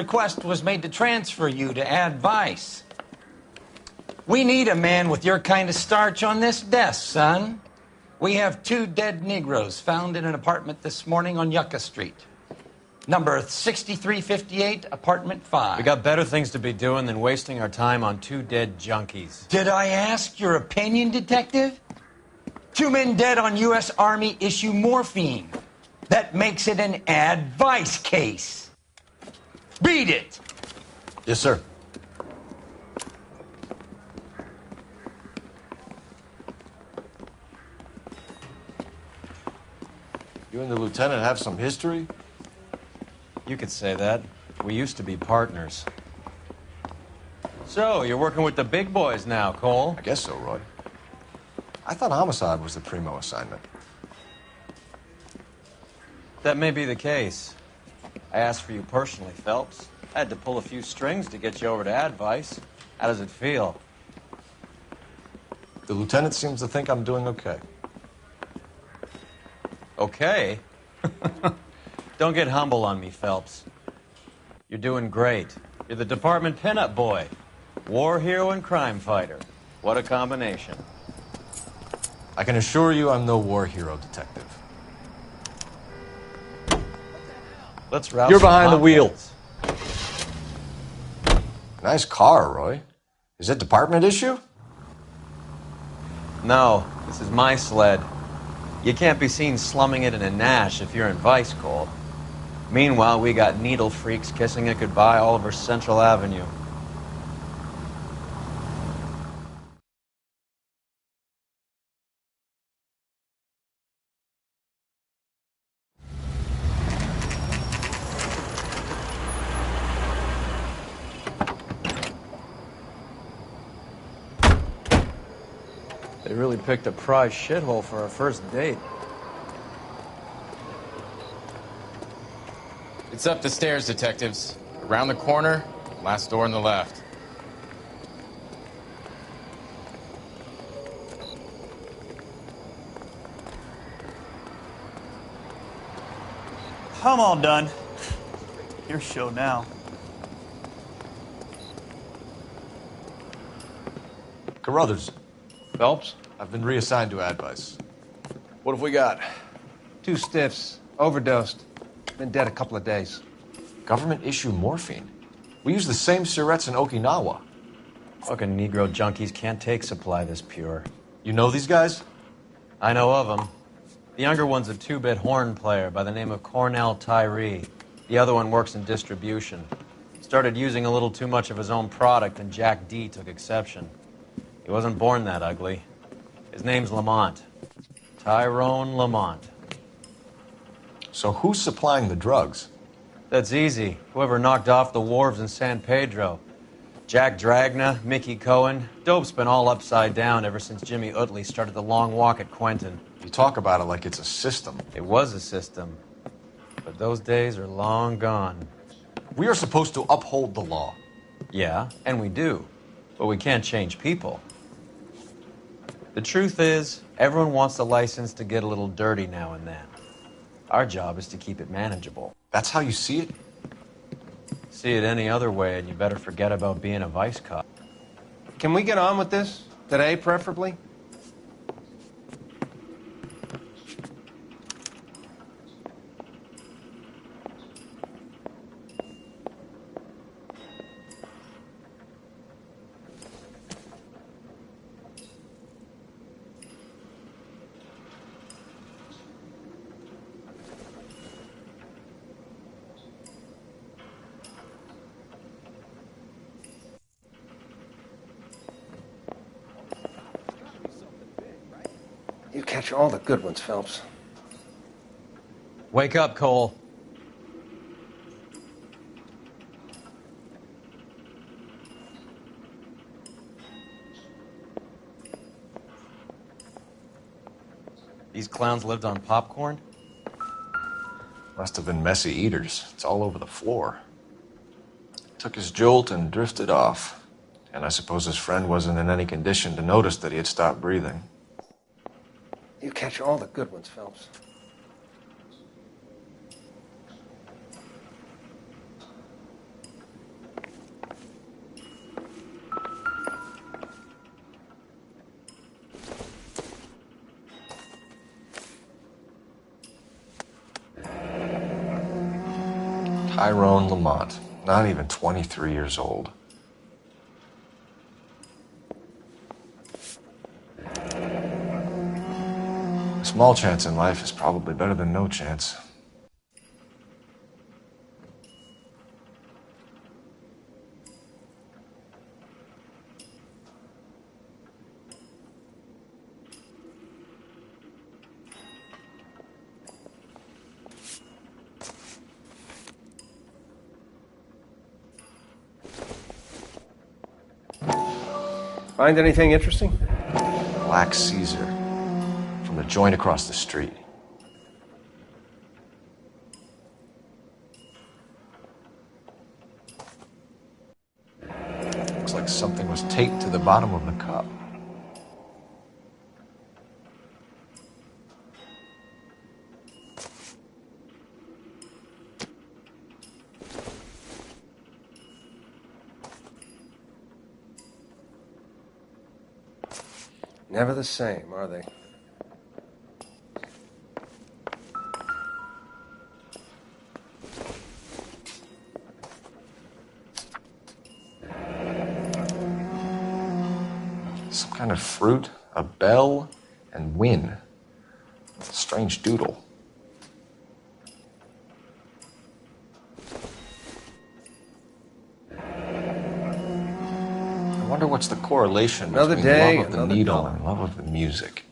request was made to transfer you to advice. We need a man with your kind of starch on this desk, son. We have 2 dead Negroes found in an apartment this morning on Yucca Street. Number 6358, apartment 5. We got better things to be doing than wasting our time on 2 dead junkies. Did I ask your opinion, detective? 2 men dead on U.S. Army issue morphine. That makes it an advice case. Beat it! Yes, sir. You and the lieutenant have some history? You could say that. We used to be partners. So, you're working with the big boys now, Cole? I guess so, Roy. I thought homicide was the primo assignment. That may be the case. I asked for you personally, Phelps. I had to pull a few strings to get you over to advice. How does it feel? The lieutenant seems to think I'm doing okay. Okay? Don't get humble on me, Phelps. You're doing great. You're the department pinup boy. War hero and crime fighter. What a combination. I can assure you I'm no war hero, detective. Let's rouse. You're behind the wheel. confidence. Nice car, Roy. Is it department issue? No, this is my sled. You can't be seen slumming it in a Nash if you're in Vice, Cole. Meanwhile, we got needle freaks kissing it goodbye all over Central Avenue. They really picked a prize shithole for our first date. It's up the stairs, detectives. Around the corner, last door on the left. I'm all done. Your show now. Carruthers, Phelps? I've been reassigned to advice. What have we got? 2 stiffs. Overdosed. Been dead a couple of days. Government issue morphine. We use the same syrettes in Okinawa. Fucking Negro junkies can't take supply this pure. You know these guys? I know of them. The younger one's a 2-bit horn player by the name of Cornell Tyree. The other one works in distribution. Started using a little too much of his own product, and Jack D took exception. He wasn't born that ugly. His name's Lamont. Tyrone Lamont. So who's supplying the drugs? That's easy. Whoever knocked off the wharves in San Pedro. Jack Dragna, Mickey Cohen. Dope's been all upside down ever since Jimmy Utley started the long walk at Quentin. You talk about it like it's a system. It was a system. But those days are long gone. We are supposed to uphold the law. Yeah, and we do. But we can't change people. The truth is, everyone wants the license to get a little dirty now and then. Our job is to keep it manageable. That's how you see it? See it any other way, and you better forget about being a vice cop. Can we get on with this? Today, preferably? You catch all the good ones, Phelps. Wake up, Cole. These clowns lived on popcorn? Must have been messy eaters. It's all over the floor. Took his jolt and drifted off. And I suppose his friend wasn't in any condition to notice that he had stopped breathing. You catch all the good ones, Phelps. Tyrone Lamont, not even 23 years old. A small chance in life is probably better than no chance. Find anything interesting? Black Caesar, from the joint across the street. Looks like something was taped to the bottom of the cup. Never the same, are they? Some kind of fruit, a bell, and win. Strange doodle. I wonder what's the correlation Another between day, love of the another needle dollar. and love of the music.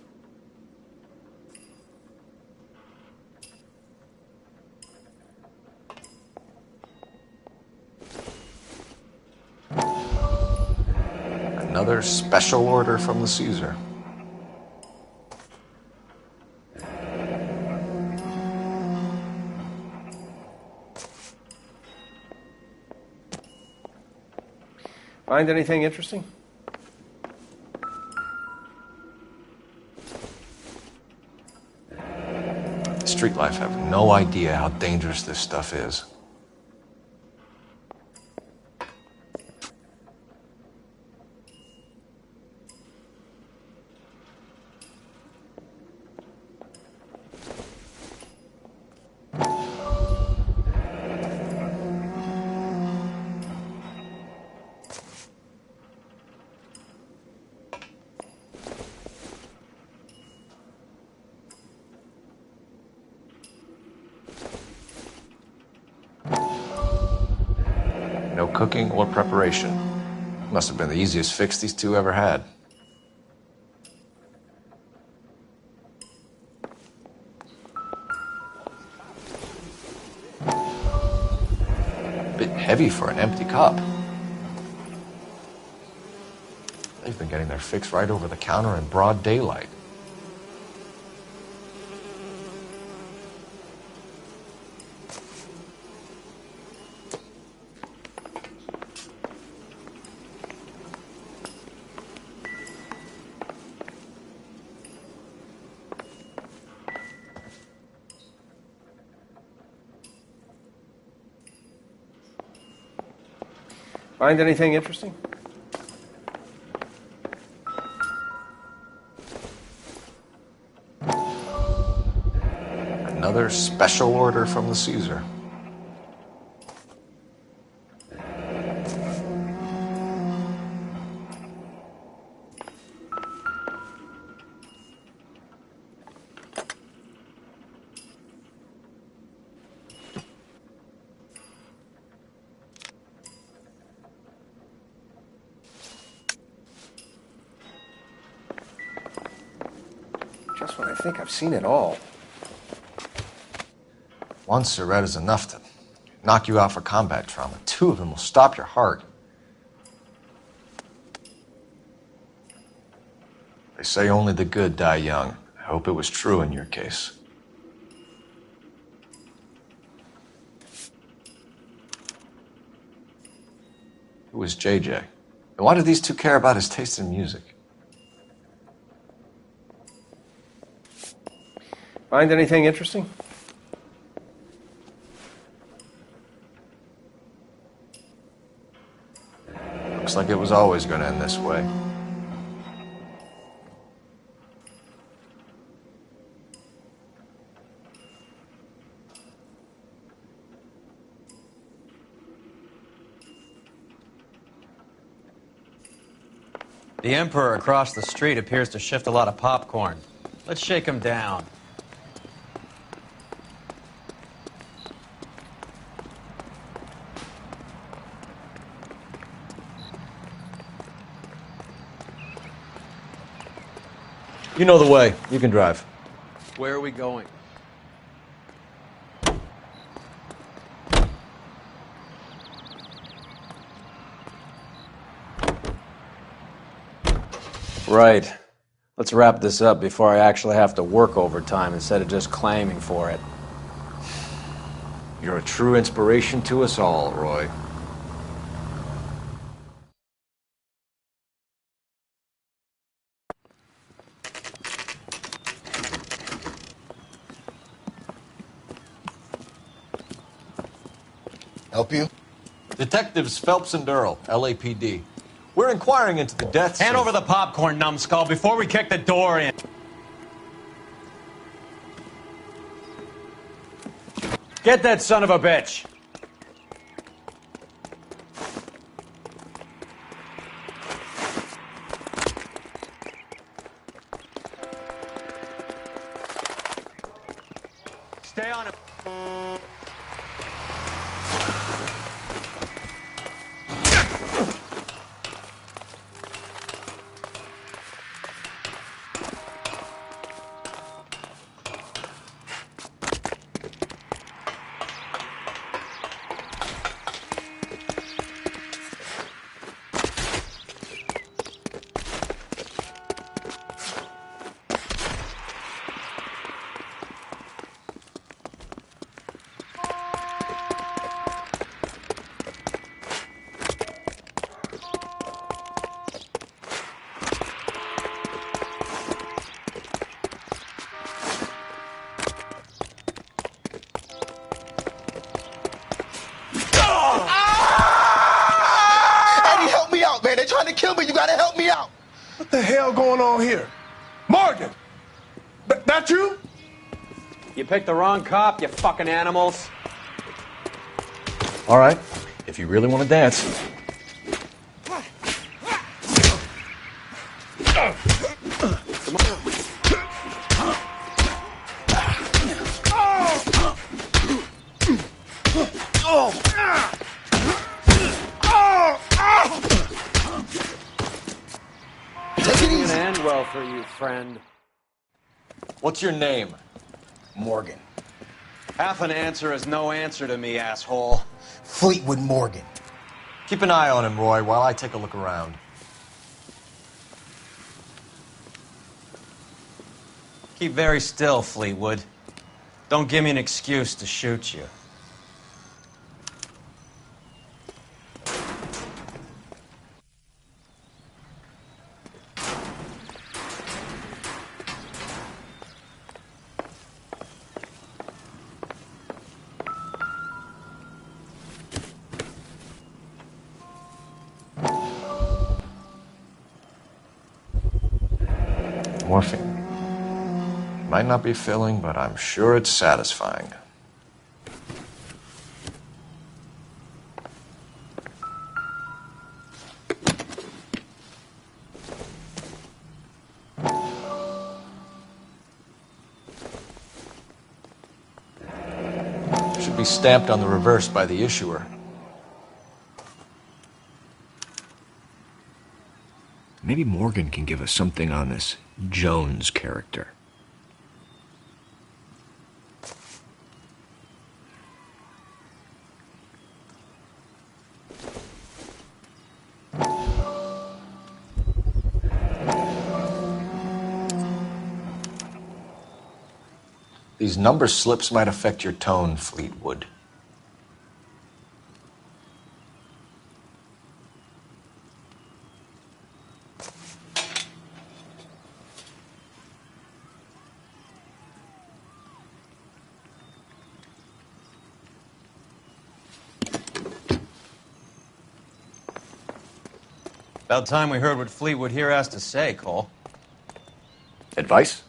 Another special order from the Caesar. Find anything interesting? Street life have no idea how dangerous this stuff is. No cooking or preparation. Must have been the easiest fix these two ever had. Bit heavy for an empty cup. They've been getting their fix right over the counter in broad daylight. Find anything interesting? Another special order from the Caesar. Just when I think I've seen it all. One cigarette is enough to knock you out for combat trauma. Two of them will stop your heart. They say only the good die young. I hope it was true in your case. Who was JJ? And why did these two care about his taste in music? Find anything interesting? Looks like it was always going to end this way. The Emperor across the street appears to shift a lot of popcorn. Let's shake him down. You know the way. You can drive. Where are we going? Right. Let's wrap this up before I actually have to work overtime instead of just claiming for it. You're a true inspiration to us all, Roy. Help you? Detectives Phelps and Durrell, LAPD. We're inquiring into the deaths Hand of... over the popcorn, numbskull, before we kick the door in. Get that son of a bitch! Stay on it. Kill me, you gotta help me out. What the hell going on here? Morgan! That you? You picked the wrong cop, you fucking animals. All right, if you really want to dance. Well for you, friend. What's your name? Morgan. Half an answer is no answer to me, asshole. Fleetwood Morgan. Keep an eye on him, Roy, while I take a look around. Keep very still, Fleetwood. Don't give me an excuse to shoot you. Morphine. Might not be filling, but I'm sure it's satisfying. Should be stamped on the reverse by the issuer. Maybe Morgan can give us something on this Jones character. These number slips might affect your tone, Fleetwood. About time we heard what Fleetwood here has to say, Cole. Advice?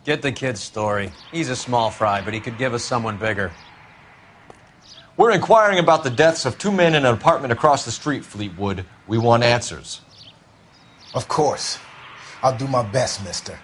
Get the kid's story. He's a small fry, but he could give us someone bigger. We're inquiring about the deaths of two men in an apartment across the street, Fleetwood. We want answers. Of course. I'll do my best, mister.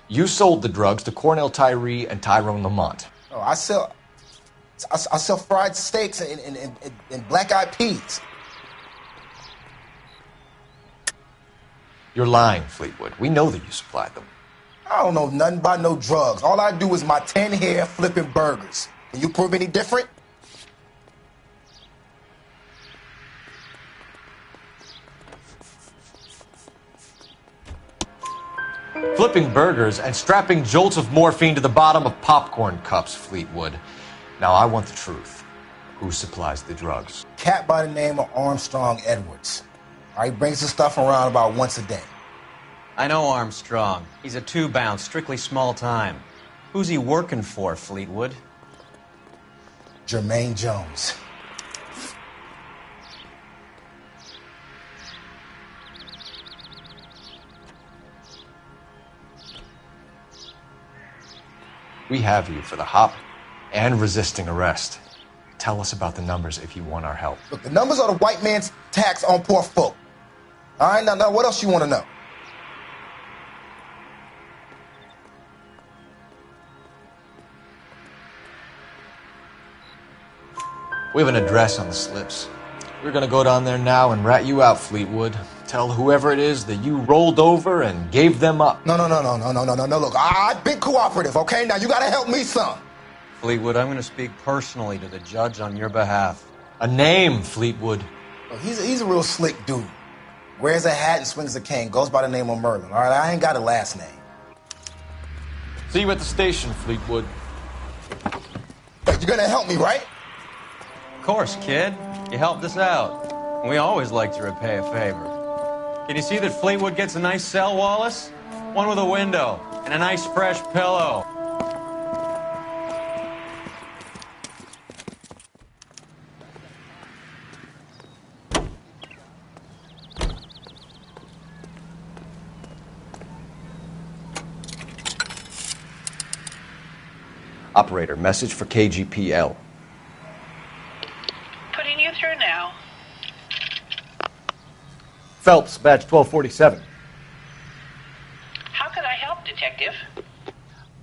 You sold the drugs to Cornell Tyree and Tyrone Lamont. Oh, I sell fried steaks and black-eyed peas. You're lying, Fleetwood. We know that you supplied them. I don't know nothing about no drugs. All I do is my 10 hair flipping burgers. Can you prove any different? Flipping burgers and strapping jolts of morphine to the bottom of popcorn cups, Fleetwood. Now, I want the truth. Who supplies the drugs? Cat by the name of Armstrong Edwards. He brings the stuff around about once a day. I know Armstrong. He's a two-bounce, strictly small time. Who's he working for, Fleetwood? Jermaine Jones. We have you for the hop and resisting arrest. Tell us about the numbers if you want our help. Look, the numbers are the white man's tax on poor folk. All right, now what else you want to know? We have an address on the slips. We're gonna go down there now and rat you out, Fleetwood. Tell whoever it is that you rolled over and gave them up. No. Look, I've been cooperative, okay? Now you gotta help me some. Fleetwood, I'm going to speak personally to the judge on your behalf. A name, Fleetwood. Look, he's a real slick dude. Wears a hat and swings a cane. Goes by the name of Merlin. All right, I ain't got a last name. See you at the station, Fleetwood. But you're gonna help me, right? Of course, kid. You helped us out. We always like to repay a favor. Can you see that Fleetwood gets a nice cell, Wallace? One with a window and a nice fresh pillow. Operator, message for KGPL. Putting you through now. Phelps, badge 1247. How can I help, Detective?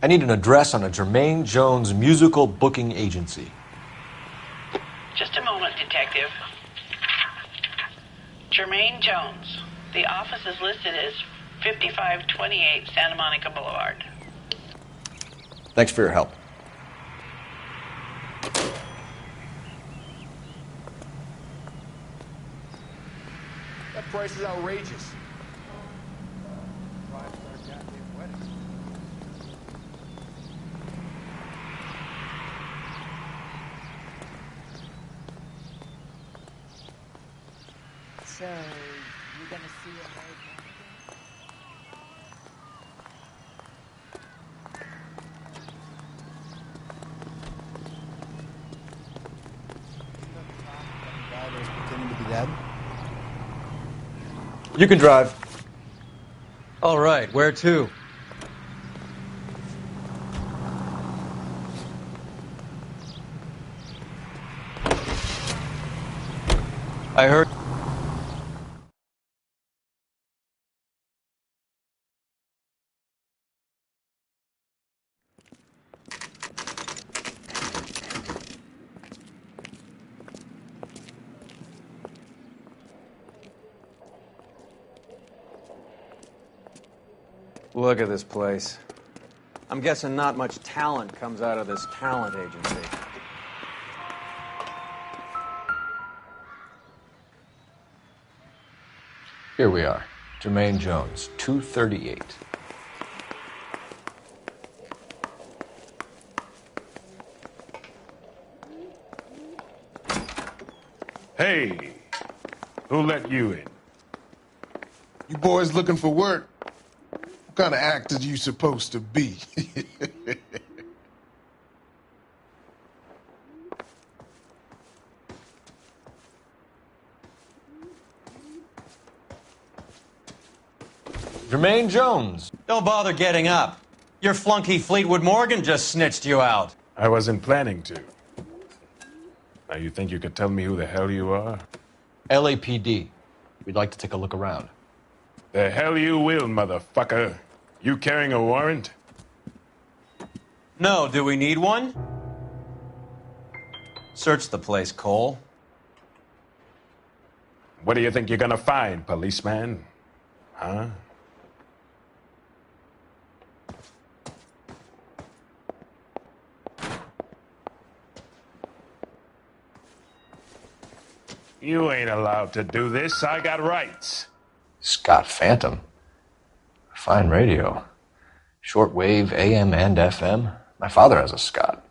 I need an address on a Jermaine Jones musical booking agency. Just a moment, Detective. Jermaine Jones. The office is listed as 5528 Santa Monica Boulevard. Thanks for your help. That price is outrageous. So, you're gonna see a married man again? Guy that was pretending to be dead. You can drive. All right, where to? I heard... Look at this place. I'm guessing not much talent comes out of this talent agency. Here we are. Jermaine Jones, 238. Hey, who let you in? You boys looking for work? What kind of actor you supposed to be? Jermaine Jones. Don't bother getting up. Your flunky Fleetwood Morgan just snitched you out. I wasn't planning to. Now you think you could tell me who the hell you are? LAPD. We'd like to take a look around. The hell you will, motherfucker. You carrying a warrant? No, do we need one? Search the place, Cole. What do you think you're gonna find, policeman? Huh? You ain't allowed to do this. I got rights. Scott Phantom. Fine radio. Shortwave, AM and FM. My father has a Scott.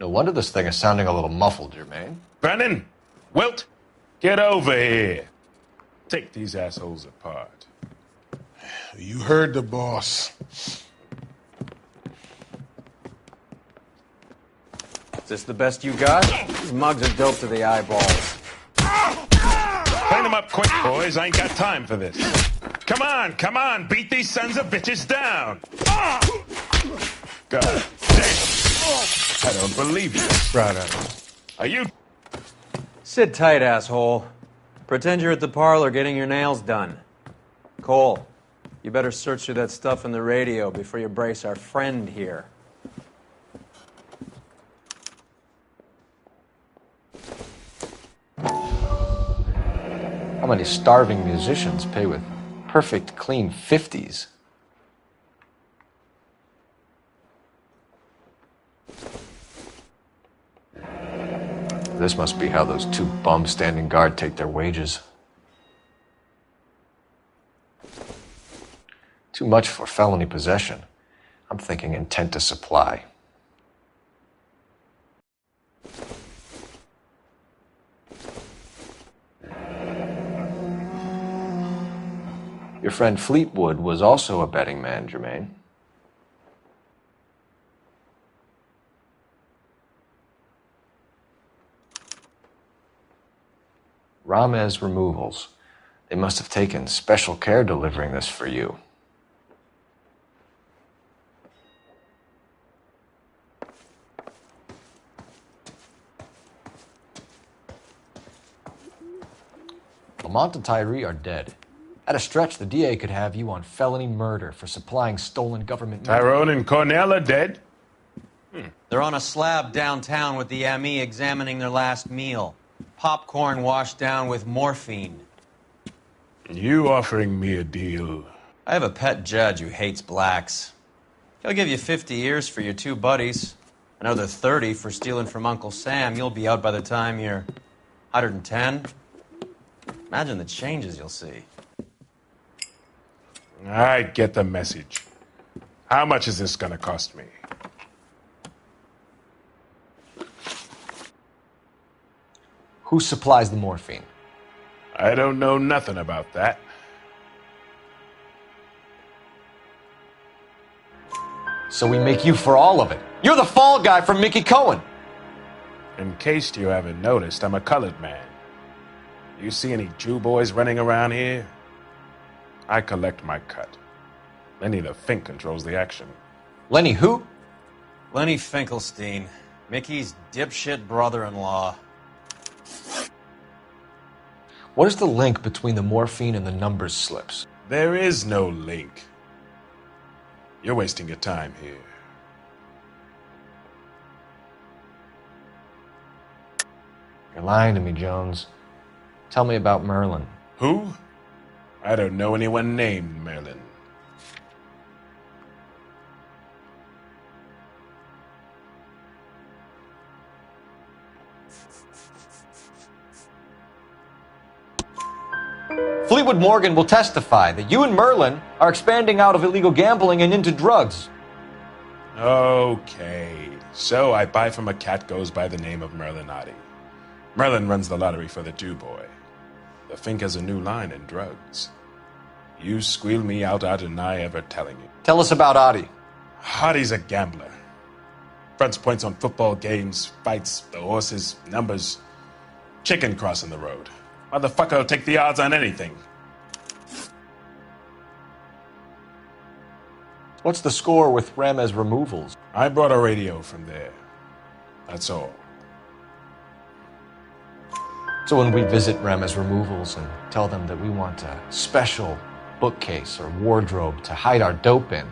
No wonder this thing is sounding a little muffled, Jermaine. Brennan! Wilt! Get over here. Take these assholes apart. You heard the boss. Is this the best you got? These mugs are dope to the eyeballs. Clean them up quick, boys. I ain't got time for this. Come on. Beat these sons of bitches down. God damn. I don't believe you. Right. Are you... Sit tight, asshole. Pretend you're at the parlor getting your nails done. Cole, you better search through that stuff in the radio before you brace our friend here. How many starving musicians pay with perfect, clean 50s? This must be how those two bums standing guard take their wages. Too much for felony possession. I'm thinking intent to supply. Your friend Fleetwood was also a betting man, Jermaine. Ramez Removals. They must have taken special care delivering this for you. Lamont and Tyree are dead. At a stretch, the DA could have you on felony murder for supplying stolen government money. Tyrone and Cornell are dead? They're on a slab downtown with the ME examining their last meal. Popcorn washed down with morphine. You offering me a deal? I have a pet judge who hates blacks. He'll give you 50 years for your two buddies. Another 30 for stealing from Uncle Sam. You'll be out by the time you're 110. Imagine the changes you'll see. I get the message. How much is this gonna cost me? Who supplies the morphine? I don't know nothing about that. So we make you for all of it. You're the fall guy from Mickey Cohen. In case you haven't noticed, I'm a colored man. You see any Jew boys running around here? I collect my cut. Lenny the Fink controls the action. Lenny who? Lenny Finkelstein, Mickey's dipshit brother-in-law. What is the link between the morphine and the numbers slips? There is no link. You're wasting your time here. You're lying to me, Jones. Tell me about Merlin. Who? I don't know anyone named Merlin. Fleetwood Morgan will testify that you and Merlin are expanding out of illegal gambling and into drugs. Okay, so I buy from a cat goes by the name of Merlinotti. Merlin runs the lottery for the Jew-boy. The Fink has a new line in drugs. You squeal me out, I deny ever telling you. Tell us about Adi. Hardy's a gambler. Fronts points on football games, fights, the horses, numbers. Chicken crossing the road. Motherfucker will take the odds on anything. What's the score with Ramez removals? I brought a radio from there. That's all. So when we visit Ramez removals and tell them that we want a special bookcase or wardrobe to hide our dope in,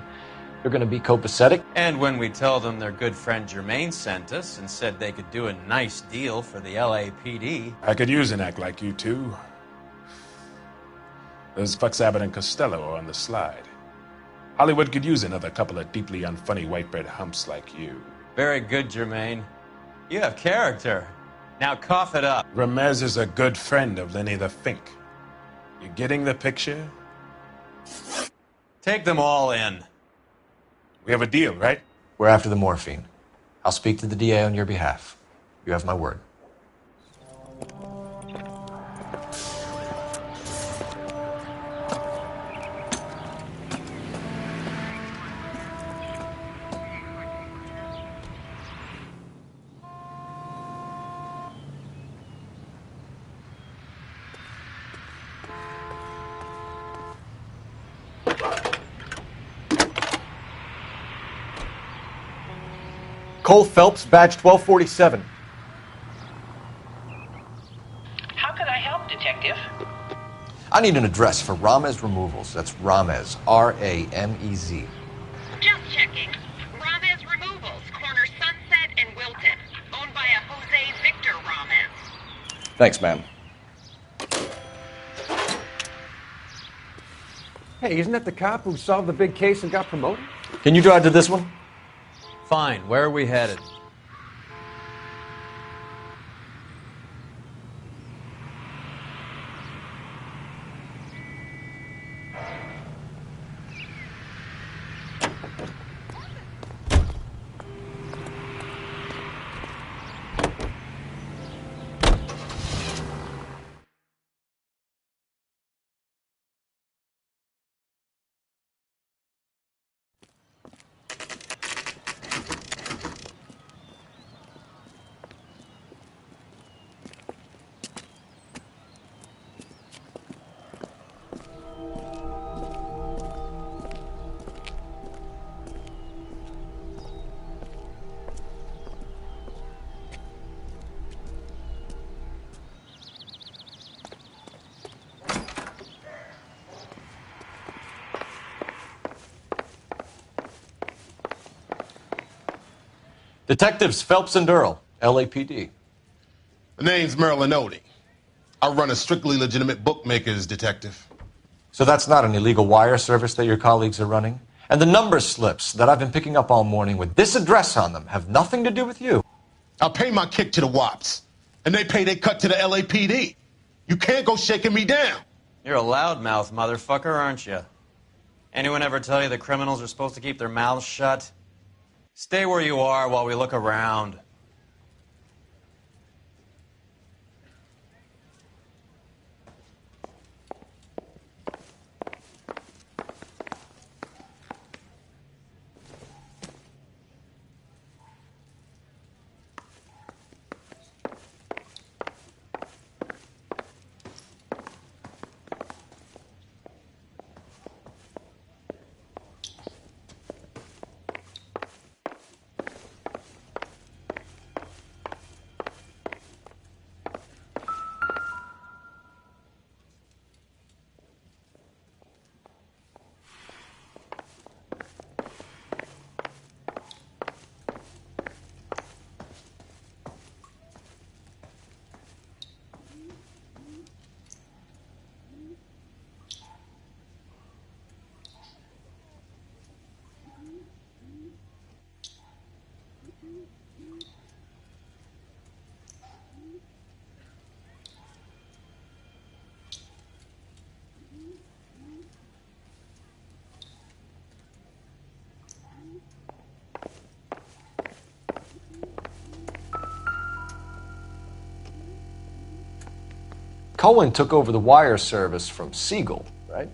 they're going to be copacetic? And when we tell them their good friend Jermaine sent us and said they could do a nice deal for the LAPD. I could use an act like you two. Those fucks Abbott and Costello are on the slide. Hollywood could use another couple of deeply unfunny white bread humps like you. Very good, Jermaine. You have character. Now cough it up. Ramez is a good friend of Lenny the Fink. You getting the picture? Take them all in. We have a deal, right? We're after the morphine. I'll speak to the DA on your behalf. You have my word. Cole Phelps, badge 1247. How could I help, Detective? I need an address for Ramez Removals. That's Ramez, R-A-M-E-Z. Just checking. Ramez Removals, corner Sunset and Wilton. Owned by a Jose Victor Ramez. Thanks, ma'am. Hey, isn't that the cop who solved the big case and got promoted? Can you drive to this one? Fine, where are we headed? Detectives Phelps and Earl, LAPD. The name's Merlin Odie. I run a strictly legitimate bookmakers detective. So that's not an illegal wire service that your colleagues are running? And the number slips that I've been picking up all morning with this address on them have nothing to do with you? I pay my kick to the WAPs, and they pay their cut to the LAPD. You can't go shaking me down. You're a loudmouth motherfucker, aren't you? Anyone ever tell you that criminals are supposed to keep their mouths shut? Stay where you are while we look around. Cohen took over the wire service from Siegel, right?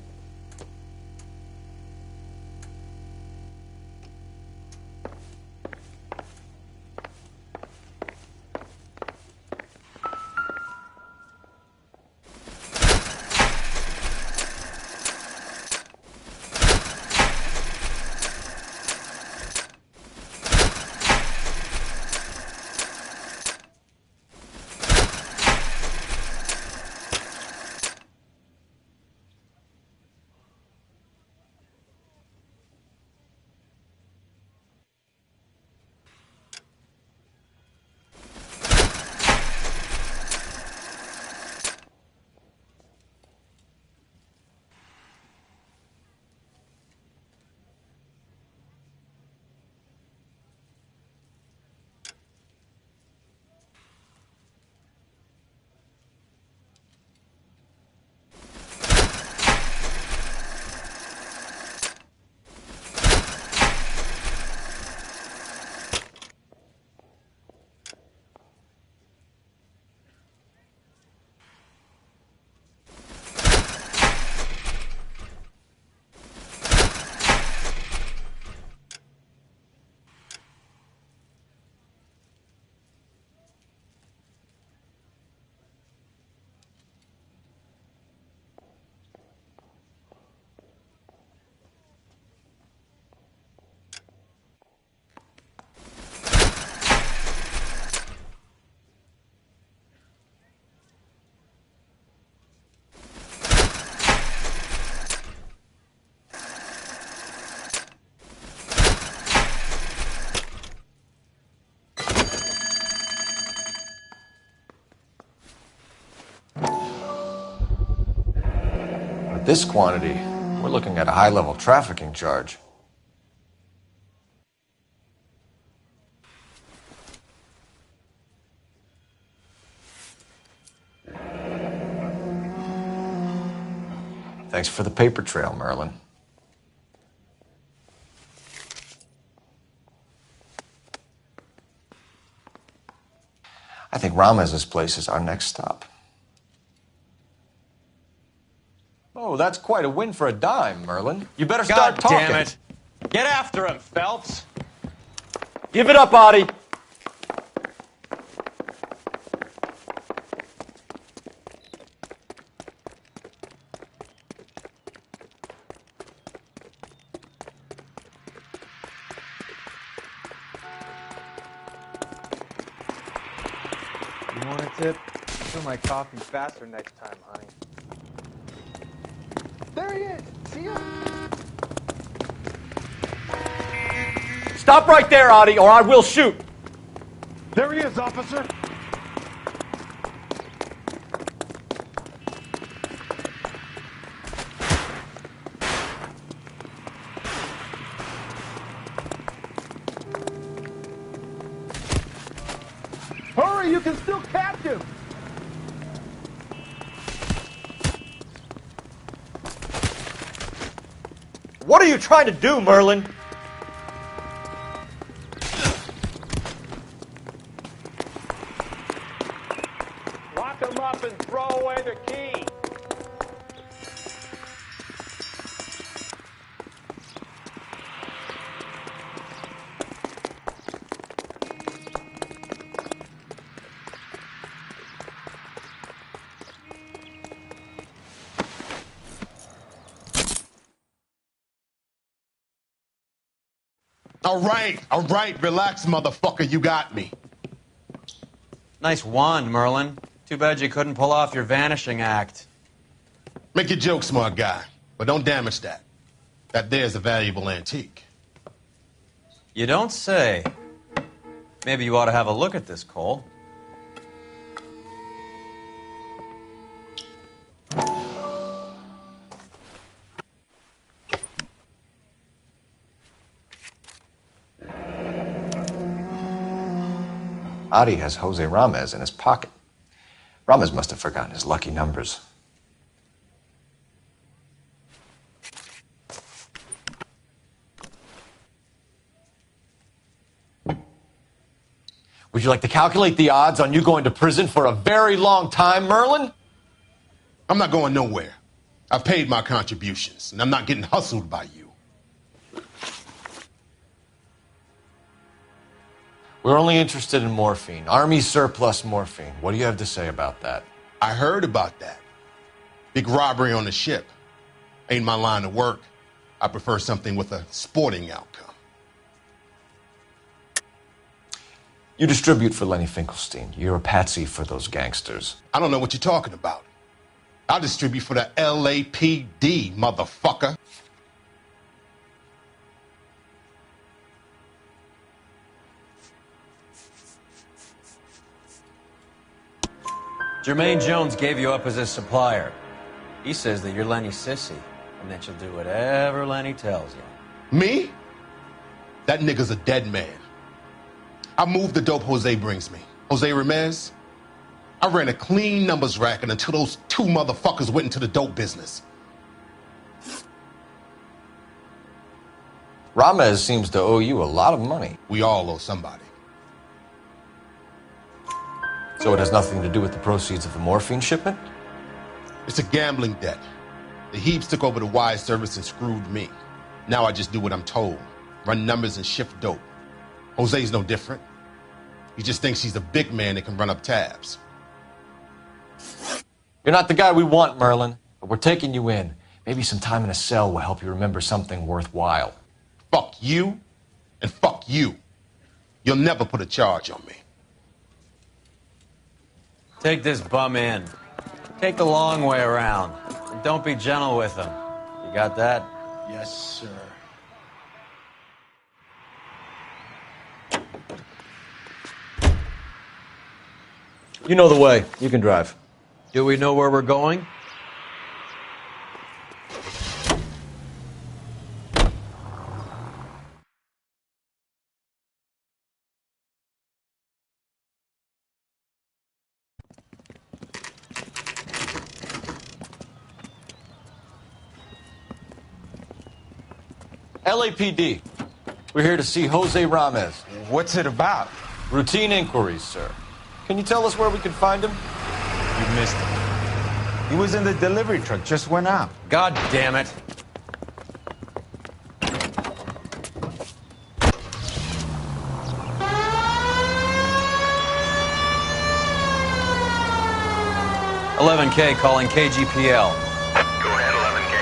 This quantity, we're looking at a high-level trafficking charge. Thanks for the paper trail, Merlin. I think Ramez's place is our next stop. Oh, that's quite a win for a dime, Merlin. You better start talking. God damn it. Get after him, Phelps. Give it up, Audie. You want a tip? Fill my coffee faster next time, honey. There he is! See him? Stop right there, Audie, or I will shoot. There he is, officer. Hurry, you can still catch him! What are you trying to do, Merlin? Lock him up and throw away the key! All right, relax, motherfucker, you got me. Nice wand, Merlin. Too bad you couldn't pull off your vanishing act. Make your joke, smart guy, but don't damage that. That there's a valuable antique. You don't say. Maybe you ought to have a look at this, Cole. Adi has Jose Ramez in his pocket. Ramez must have forgotten his lucky numbers. Would you like to calculate the odds on you going to prison for a very long time, Merlin? I'm not going nowhere. I've paid my contributions, and I'm not getting hustled by you. We're only interested in morphine. Army surplus morphine. What do you have to say about that? I heard about that. Big robbery on the ship. Ain't my line of work. I prefer something with a sporting outcome. You distribute for Lenny Finkelstein. You're a patsy for those gangsters. I don't know what you're talking about. I distribute for the LAPD, motherfucker. Jermaine Jones gave you up as his supplier. He says that you're Lenny's sissy, and that you'll do whatever Lenny tells you. Me? That nigga's a dead man. I moved the dope Jose brings me. Jose Ramirez? I ran a clean numbers racket until those two motherfuckers went into the dope business. Ramez seems to owe you a lot of money. We all owe somebody. So it has nothing to do with the proceeds of the morphine shipment? It's a gambling debt. The Heaps took over the wire service and screwed me. Now I just do what I'm told. Run numbers and shift dope. Jose's no different. He just thinks he's a big man that can run up tabs. You're not the guy we want, Merlin, but we're taking you in. Maybe some time in a cell will help you remember something worthwhile. Fuck you, and fuck you. You'll never put a charge on me. Take this bum in. Take the long way around. And don't be gentle with him. You got that? Yes, sir. You know the way. You can drive. Do we know where we're going? LAPD. We're here to see Jose Ramez. What's it about? Routine inquiries, sir. Can you tell us where we can find him? You missed him. He was in the delivery truck, just went out. God damn it. $11K calling KGPL. Go ahead, 11K.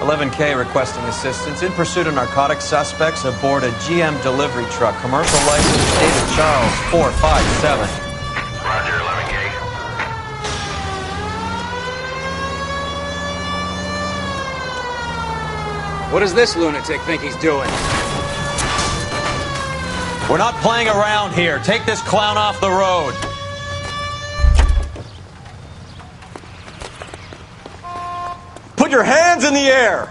11K requesting assistance in pursuit of narcotic suspects aboard a GM delivery truck. Commercial license, state of Charles, 457. Roger, 11K. What does this lunatic think he's doing? We're not playing around here. Take this clown off the road. Put your hands in the air!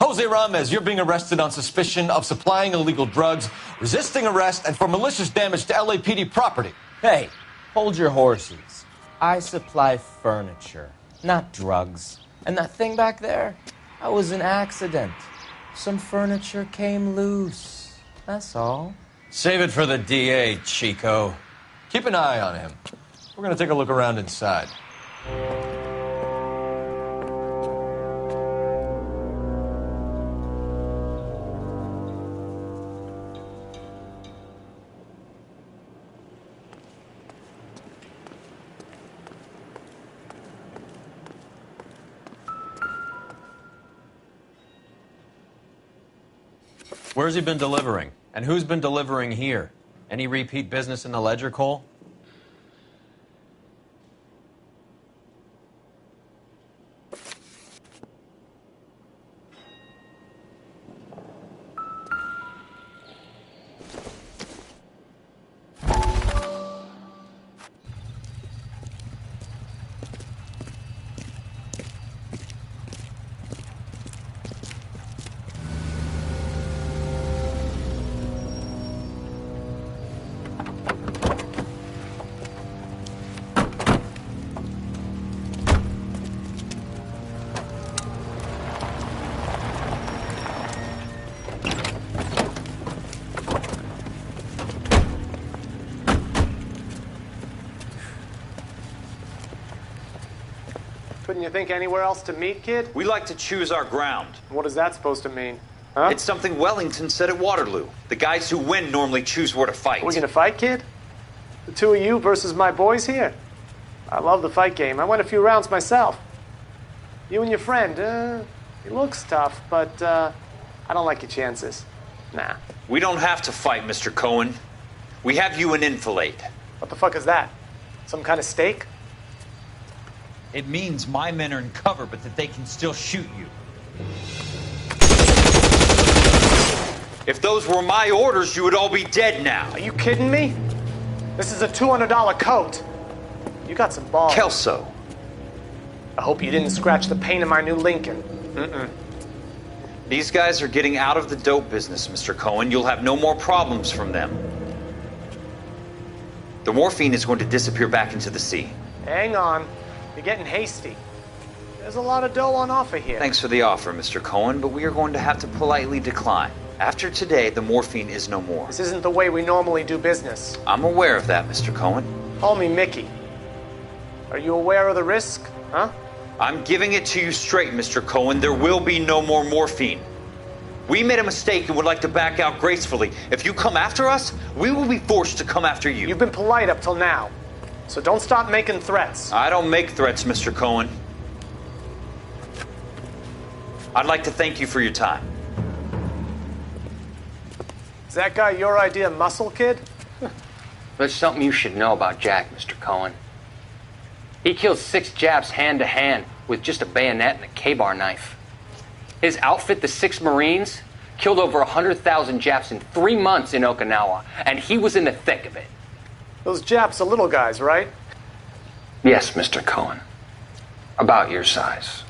Jose Ramez, you're being arrested on suspicion of supplying illegal drugs, resisting arrest, and for malicious damage to LAPD property. Hey, hold your horses. I supply furniture, not drugs. And that thing back there, that was an accident. Some furniture came loose. That's all. Save it for the DA, Chico. Keep an eye on him. We're going to take a look around inside. Where's he been delivering? And who's been delivering here? Any repeat business in the ledger, Cole? Couldn't you think anywhere else to meet, kid? We like to choose our ground. What is that supposed to mean? Huh? It's something Wellington said at Waterloo. The guys who win normally choose where to fight. We're gonna fight, kid? The two of you versus my boys here? I love the fight game. I went a few rounds myself. You and your friend, he looks tough, but I don't like your chances. Nah. We don't have to fight, Mr. Cohen. We have you an enfilade. What the fuck is that? Some kind of steak? It means my men are in cover, but that they can still shoot you. If those were my orders, you would all be dead now. Are you kidding me? This is a $200 coat. You got some balls. Kelso. I hope you didn't scratch the paint of my new Lincoln. Mm-mm. These guys are getting out of the dope business, Mr. Cohen. You'll have no more problems from them. The morphine is going to disappear back into the sea. Hang on. You're getting hasty. There's a lot of dough on offer here. Thanks for the offer, Mr. Cohen, but we are going to have to politely decline. After today, the morphine is no more. This isn't the way we normally do business. I'm aware of that, Mr. Cohen. Call me Mickey. Are you aware of the risk, huh? I'm giving it to you straight, Mr. Cohen. There will be no more morphine. We made a mistake and would like to back out gracefully. If you come after us, we will be forced to come after you. You've been polite up till now, so don't stop making threats. I don't make threats, Mr. Cohen. I'd like to thank you for your time. Is that guy your idea of muscle, kid? There's something you should know about Jack, Mr. Cohen. He killed 6 Japs hand to hand with just a bayonet and a K-bar knife. His outfit, the 6 Marines, killed over 100,000 Japs in 3 months in Okinawa, and he was in the thick of it. Those Japs are little guys, right? Yes, Mr. Cohen. About your size.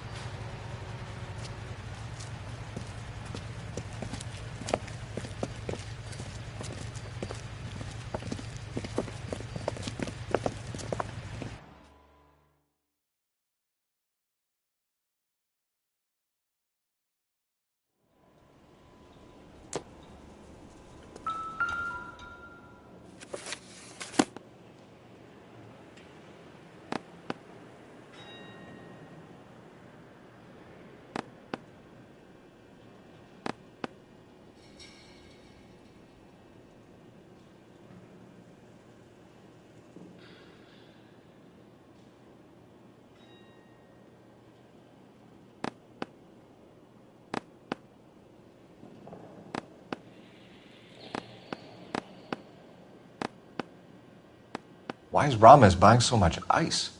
Why is Ramos buying so much ice?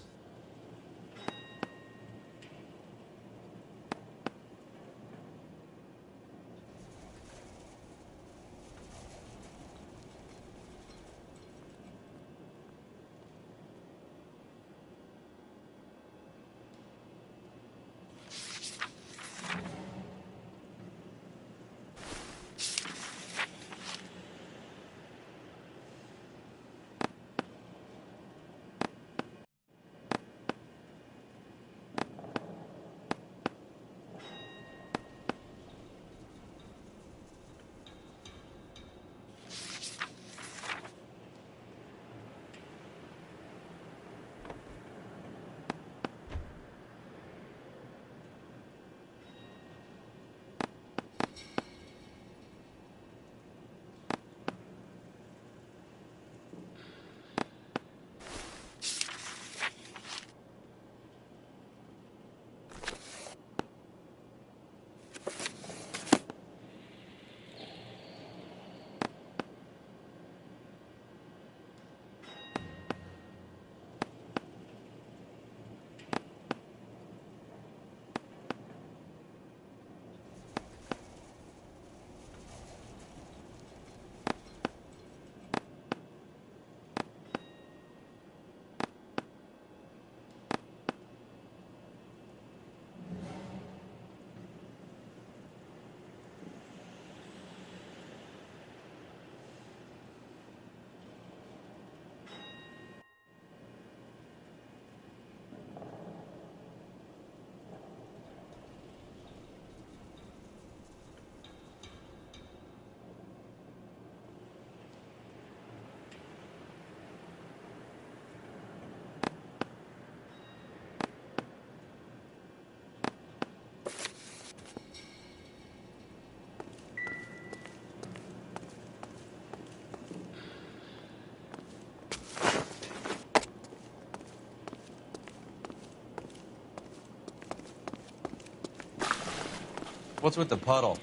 What's with the puddle?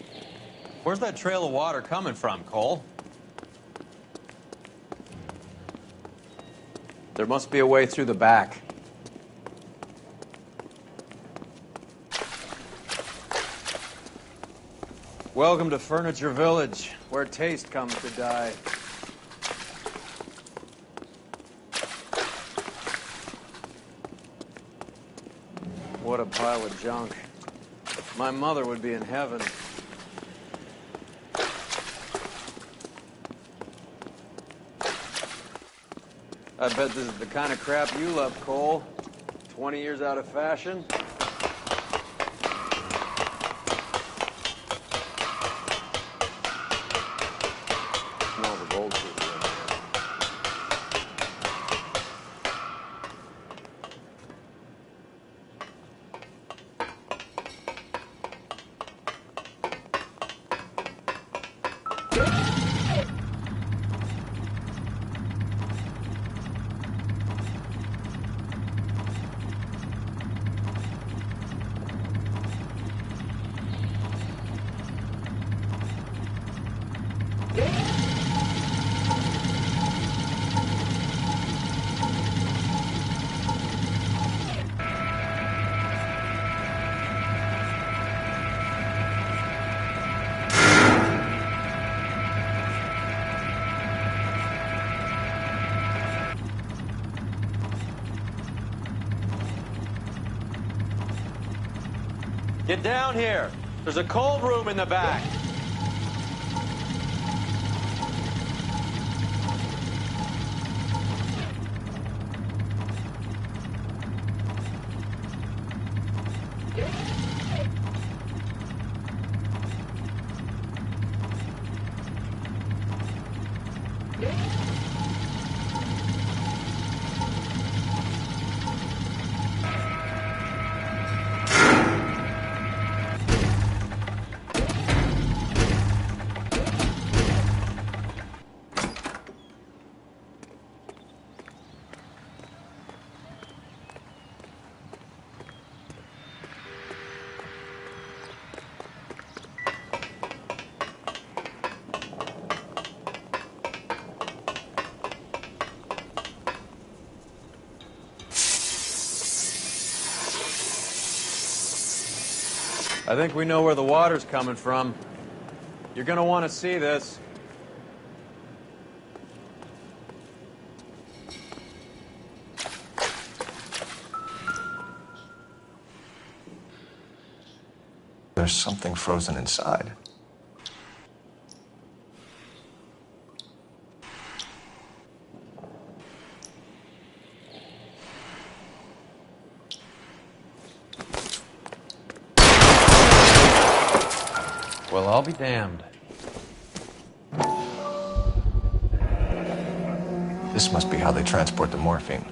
Where's that trail of water coming from, Cole? There must be a way through the back. Welcome to Furniture Village, where taste comes to die. What a pile of junk. My mother would be in heaven. I bet this is the kind of crap you love, Cole. 20 years out of fashion. Smells of old shit. Get down here. There's a cold room in the back. I think we know where the water's coming from. You're gonna want to see this. There's something frozen inside. Well, I'll be damned. This must be how they transport the morphine.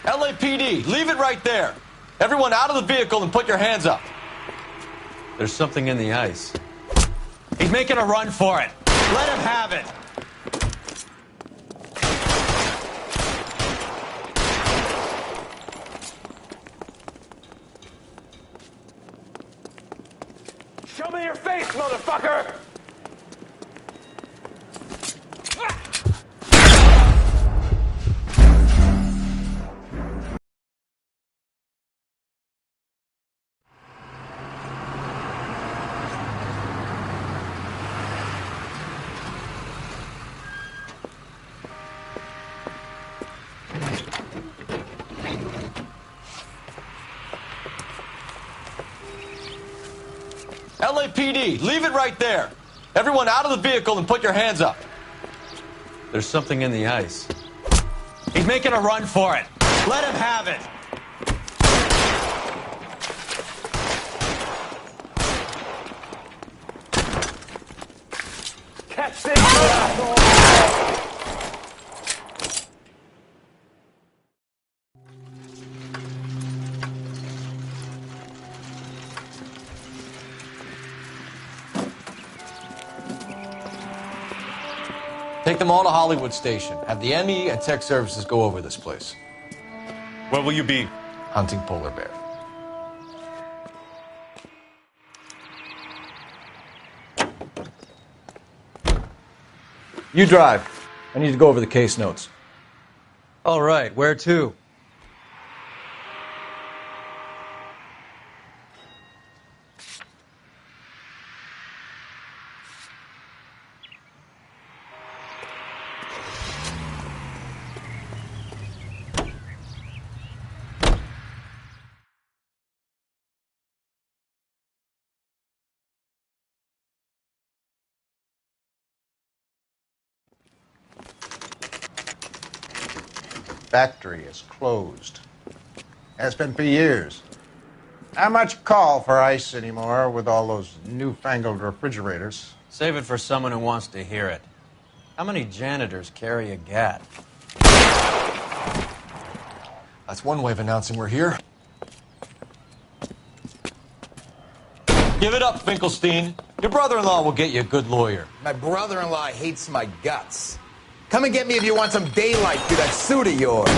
LAPD, leave it right there. Everyone out of the vehicle and put your hands up. There's something in the ice. He's making a run for it. Let him have it. Show me your face, motherfucker! LAPD, leave it right there. Everyone out of the vehicle and put your hands up. There's something in the ice. He's making a run for it. Let him have it. Catch this asshole! Take them all to Hollywood Station. Have the ME and tech services go over this place. Where will you be? Hunting polar bear. You drive. I need to go over the case notes. All right, where to? Factory is closed. Has been for years. Not much call for ice anymore with all those newfangled refrigerators. Save it for someone who wants to hear it. How many janitors carry a gat? That's one way of announcing we're here. Give it up, Finkelstein. Your brother-in-law will get you a good lawyer. My brother-in-law hates my guts. Come and get me if you want some daylight through that suit of yours.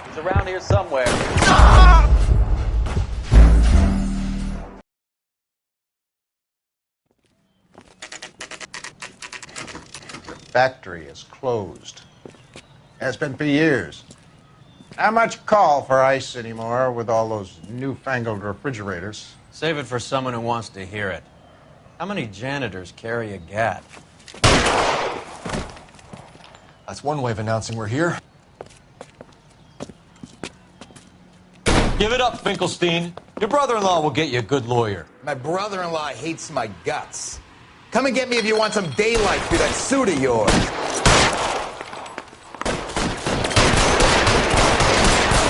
He's around here somewhere. Factory is closed. Has been for years. Not much call for ice anymore with all those newfangled refrigerators. Save it for someone who wants to hear it. How many janitors carry a gat? That's one way of announcing we're here. Give it up, Finkelstein. Your brother-in-law will get you a good lawyer. My brother-in-law hates my guts. Come and get me if you want some daylight through that suit of yours.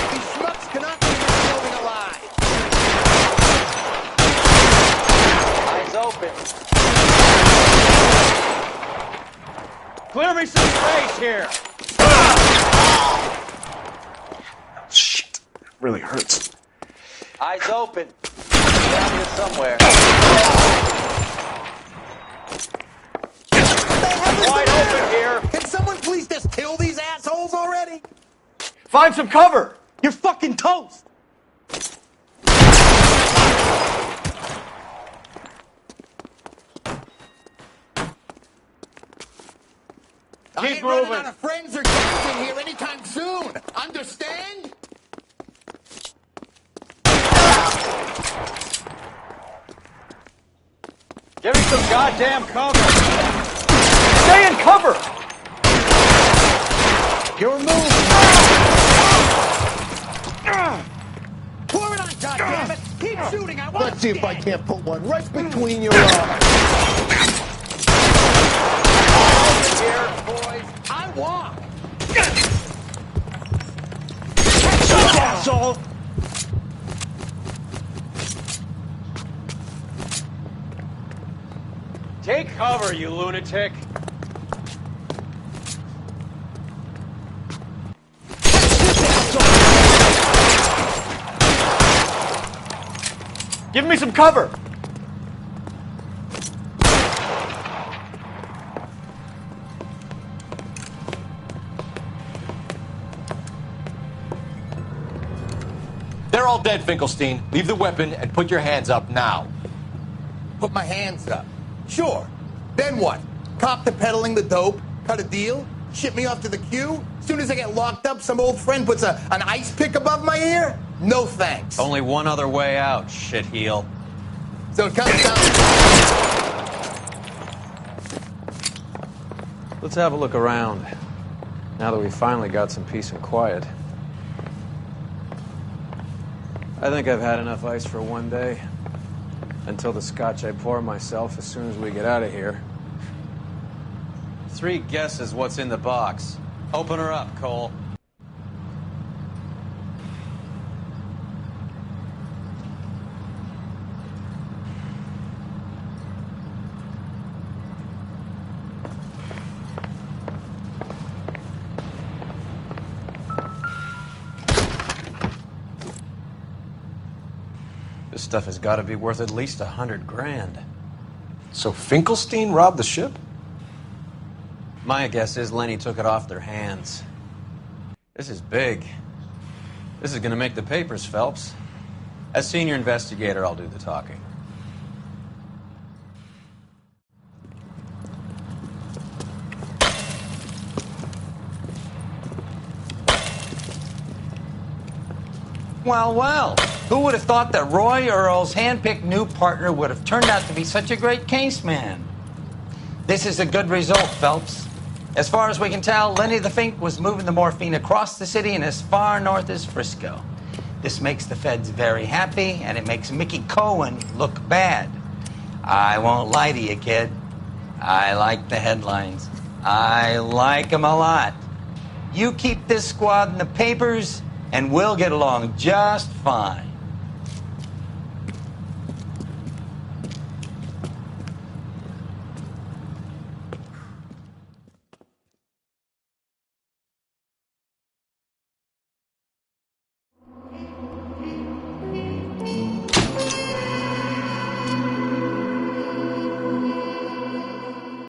These schmucks cannot leave this building alive. Eyes open. Clear me some space here. Shit. Really hurts. Eyes open. Down here somewhere. Wide open here. Can someone please just kill these assholes already? Find some cover. You're fucking toast. I ain't running out of friends or guys in here anytime soon. Understand? Give me some goddamn cover. Stay in cover. You're moving. Pour it on, goddammit. Keep shooting. I want Let's see if I can't put one right between your eyes. here, boys. I walk. Asshole. Take cover, you lunatic. Give me some cover. They're all dead, Finkelstein. Leave the weapon and put your hands up now. Put my hands up. Sure. Then what? Cop to peddling the dope? Cut a deal? Ship me off to the queue? As soon as I get locked up, some old friend puts an ice pick above my ear? No thanks. Only one other way out, shitheel. So it comes down. Let's have a look around. Now that we finally got some peace and quiet. I think I've had enough ice for one day. Until the scotch I pour myself as soon as we get out of here. 3 guesses what's in the box. Open her up, Cole. stuff has got to be worth at least $100 grand. So Finkelstein robbed the ship? My guess is Lenny took it off their hands. This is big. This is going to make the papers, Phelps. As senior investigator, I'll do the talking. Well, well. Who would have thought that Roy Earle's hand-picked new partner would have turned out to be such a great case man? This is a good result, Phelps. As far as we can tell, Lenny the Fink was moving the morphine across the city and as far north as Frisco. This makes the feds very happy, and it makes Mickey Cohen look bad. I won't lie to you, kid. I like the headlines. I like them a lot. You keep this squad in the papers, and we'll get along just fine.